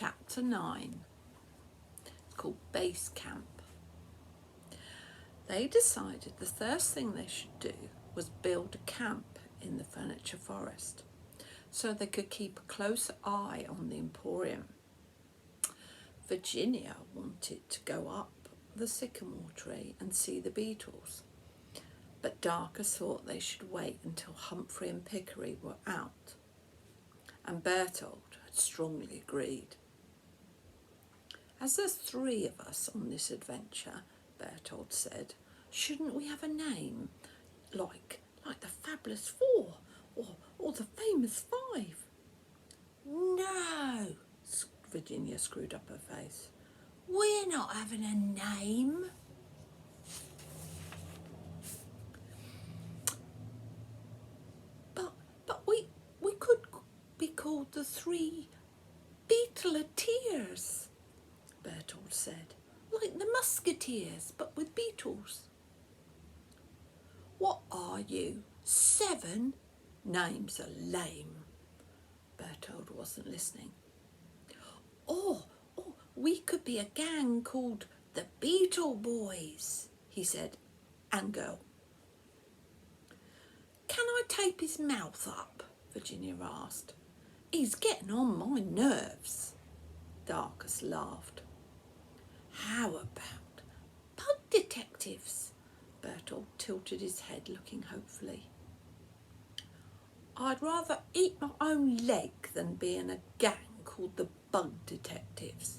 Chapter 9. It's called Base Camp. They decided the first thing they should do was build a camp in the furniture forest so they could keep a close eye on the Emporium. Virginia wanted to go up the sycamore tree and see the beetles, but Darkus thought they should wait until Humphrey and Pickery were out, and Bertold had strongly agreed. As there's 3 of us on this adventure, Bertold said, shouldn't we have a name like the Fabulous 4 or the Famous 5? No, Virginia screwed up her face. We're not having a name. But we could be called the 3 Beetleteers, Bertold said, like the Musketeers, but with beetles. What are you, 7? Names are lame. Bertold wasn't listening. Oh, we could be a gang called the Beetle Boys, he said, and girl. Can I tape his mouth up? Virginia asked. He's getting on my nerves. Darkus laughed. How about pug detectives? Bertold tilted his head, looking hopefully. I'd rather eat my own leg than be in a gang called the Bug Detectives.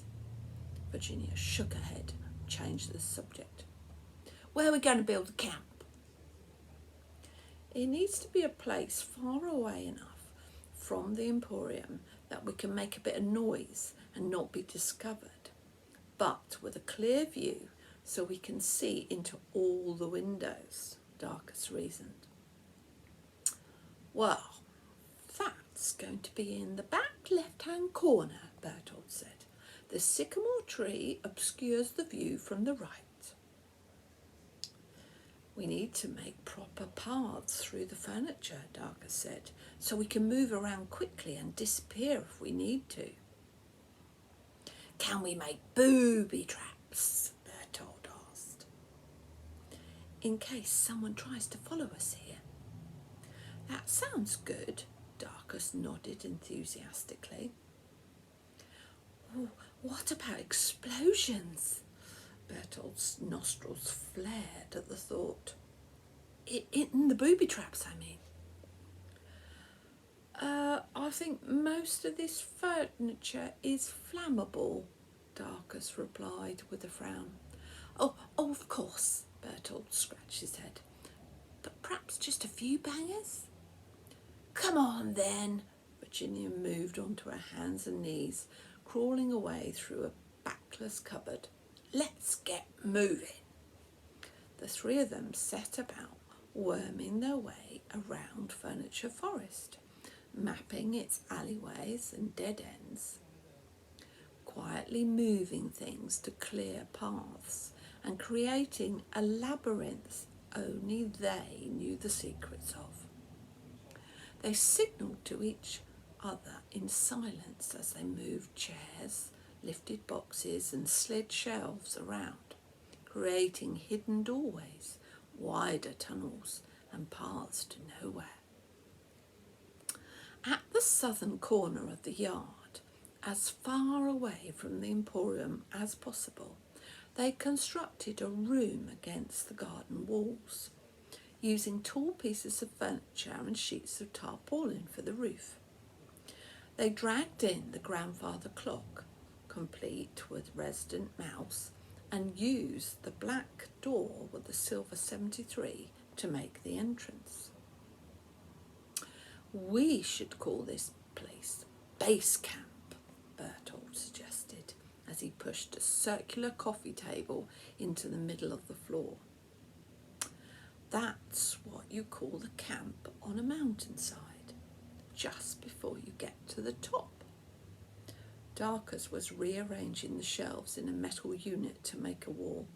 Virginia shook her head and changed the subject. Where are we going to build a camp? It needs to be a place far away enough from the Emporium that we can make a bit of noise and not be discovered, but with a clear view so we can see into all the windows, Darkus reasoned. Well, that's going to be in the back left-hand corner, Bertold said. The sycamore tree obscures the view from the right. We need to make proper paths through the furniture, Darkus said, so we can move around quickly and disappear if we need to. Can we make booby traps? Bertold asked. In case someone tries to follow us here. That sounds good, Darkus nodded enthusiastically. Oh, what about explosions? Bertold's nostrils flared at the thought. In the booby traps, I mean. I think most of this furniture is flammable, Darkus replied with a frown. Oh, of course, Bertold scratched his head. But perhaps just a few bangers? Come on, then. Virginia moved onto her hands and knees, crawling away through a backless cupboard. Let's get moving. The 3 of them set about worming their way around Furniture Forest, mapping its alleyways and dead ends, quietly moving things to clear paths and creating a labyrinth only they knew the secrets of. They signalled to each other in silence as they moved chairs, lifted boxes and slid shelves around, creating hidden doorways, wider tunnels and paths to nowhere. At the southern corner of the yard, as far away from the Emporium as possible, they constructed a room against the garden walls, using tall pieces of furniture and sheets of tarpaulin for the roof. They dragged in the grandfather clock, complete with resident mouse, and used the black door with the silver 73 to make the entrance. We should call this place Base Camp, Bertold suggested, as he pushed a circular coffee table into the middle of the floor. That's what you call the camp on a mountainside, just before you get to the top. Darkus was rearranging the shelves in a metal unit to make a wall.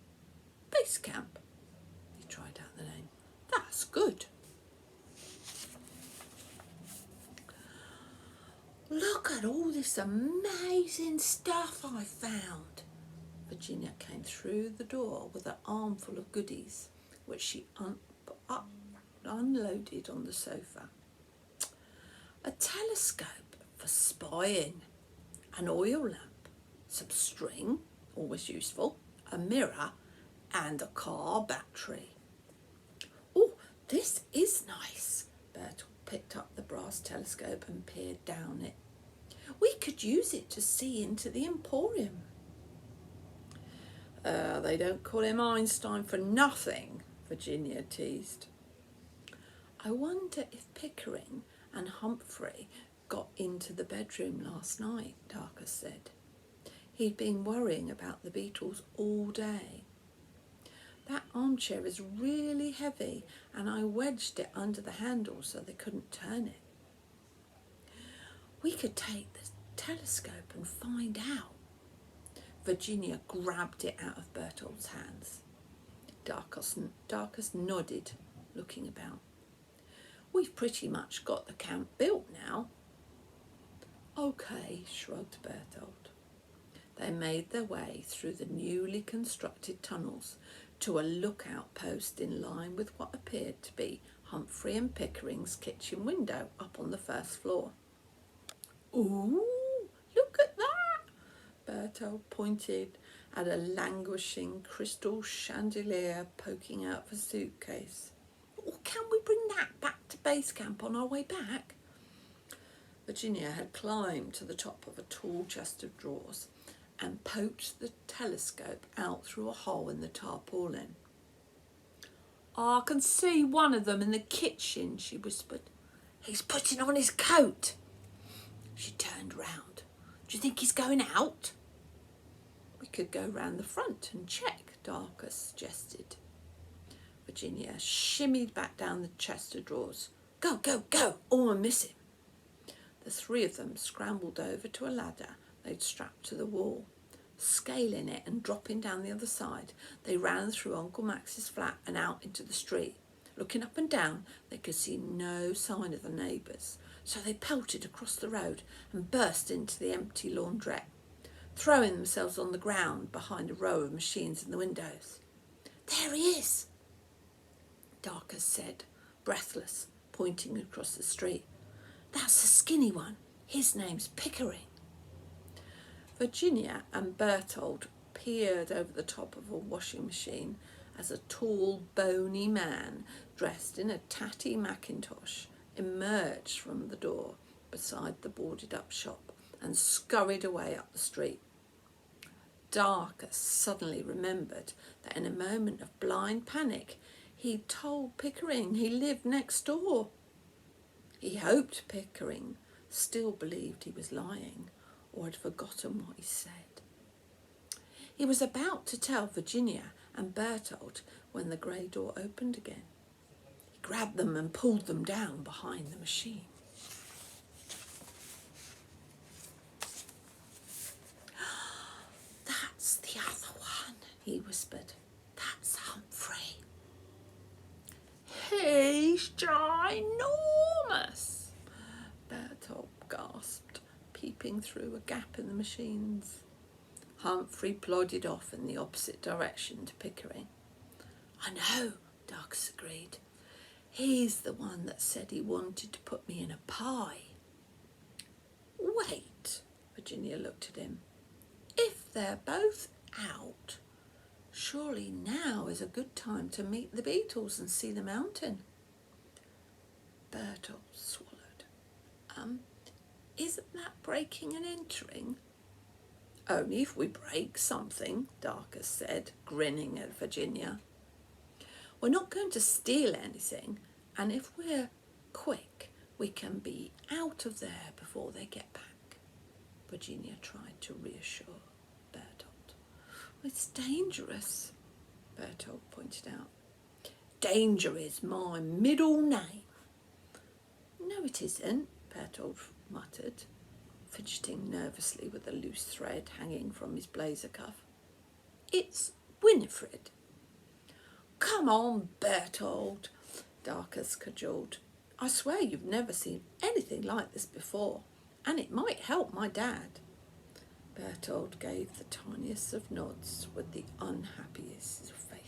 Base Camp. He tried out the name. That's good. Look at all this amazing stuff I found. Virginia came through the door with an armful of goodies, which she unloaded on the sofa. A telescope for spying, an oil lamp, some string, always useful, a mirror, and a car battery. Oh, this is nice. Bertolt picked up the brass telescope and peered down it. We could use it to see into the Emporium. They don't call him Einstein for nothing, Virginia teased. I wonder if Pickering and Humphrey got into the bedroom last night, Darkus said. He'd been worrying about the beetles all day. That armchair is really heavy and I wedged it under the handle so they couldn't turn it. We could take the telescope and find out. Virginia grabbed it out of Bertolt's hands. Darkus nodded, looking about. We've pretty much got the camp built now. Okay, shrugged Bertolt. They made their way through the newly constructed tunnels to a lookout post in line with what appeared to be Humphrey and Pickering's kitchen window up on the first floor. Ooh, look at that! Bertolt pointed at a languishing crystal chandelier poking out of a suitcase. Oh, can we bring that back to base camp on our way back? Virginia had climbed to the top of a tall chest of drawers and poked the telescope out through a hole in the tarpaulin. I can see one of them in the kitchen, she whispered. He's putting on his coat. She turned round. Do you think he's going out? We could go round the front and check, Darkus suggested. Virginia shimmied back down the chest of drawers. Go, go, go! Oh, I miss him. The three of them scrambled over to a ladder they'd strapped to the wall. Scaling it and dropping down the other side, they ran through Uncle Max's flat and out into the street. Looking up and down, they could see no sign of the neighbours, so they pelted across the road and burst into the empty laundrette, throwing themselves on the ground behind a row of machines in the windows. There he is, Darkus said, breathless, pointing across the street. That's the skinny one. His name's Pickering. Virginia and Bertolt peered over the top of a washing machine as a tall, bony man dressed in a tatty mackintosh emerged from the door beside the boarded-up shop and scurried away up the street. Darkus suddenly remembered that in a moment of blind panic he'd told Pickering he lived next door. He hoped Pickering still believed he was lying or had forgotten what he said. He was about to tell Virginia and Bertolt when the grey door opened again. He grabbed them and pulled them down behind the machine. That's the other one, he whispered. That's Humphrey. He's ginormous, Bertolt gasped, peeping through a gap in the machines. Humphrey plodded off in the opposite direction to Pickering. I know, Darkus agreed. He's the one that said he wanted to put me in a pie. Wait, Virginia looked at him. If they're both out, surely now is a good time to meet the beetles and see the mountain. Bertolt swallowed. Isn't that breaking and entering? Only if we break something, Darkus said, grinning at Virginia. We're not going to steal anything, and if we're quick, we can be out of there before they get back. Virginia tried to reassure Bertolt. It's dangerous, Bertolt pointed out. Danger is my middle name. No, it isn't, Bertolt muttered, fidgeting nervously with a loose thread hanging from his blazer cuff. It's Winifred. Come on, Bertolt, Darkus cajoled. I swear you've never seen anything like this before. and it might help my dad. Bertold gave the tiniest of nods with the unhappiest of faces.